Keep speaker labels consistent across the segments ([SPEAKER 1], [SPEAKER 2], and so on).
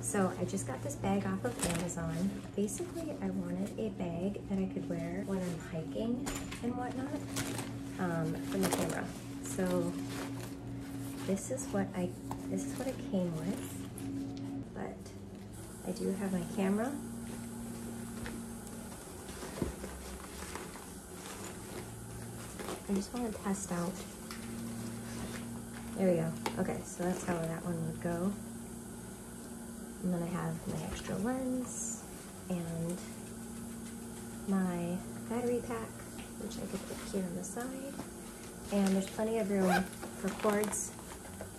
[SPEAKER 1] So I just got this bag off of Amazon. Basically, I wanted a bag that I could wear when I'm hiking and whatnot for my camera. So this is what it came with. But I do have my camera. I just want to test out. There we go. Okay, so that's how that one would go. And then I have my extra lens and my battery pack, which I could put here on the side. And there's plenty of room for cords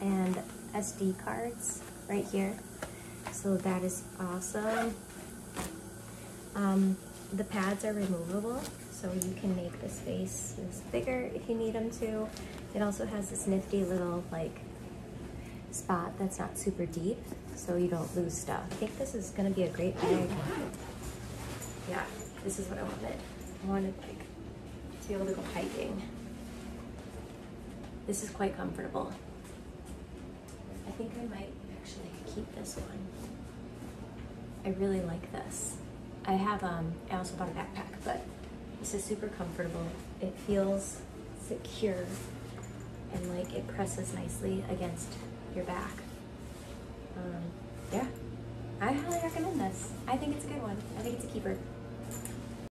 [SPEAKER 1] and SD cards right here. So that is awesome. The pads are removable, so you can make this face bigger if you need them to. It also has this nifty little like spot that's not super deep, so you don't lose stuff. I think this is gonna be a great bag. Yeah, this is what I wanted. I wanted like to be able to go hiking. This is quite comfortable. I think I might actually keep this one. I really like this. I also bought a backpack, but this is super comfortable. It feels secure and like it presses nicely against your back. Yeah, I highly recommend this. I think it's a good one. I think it's a keeper.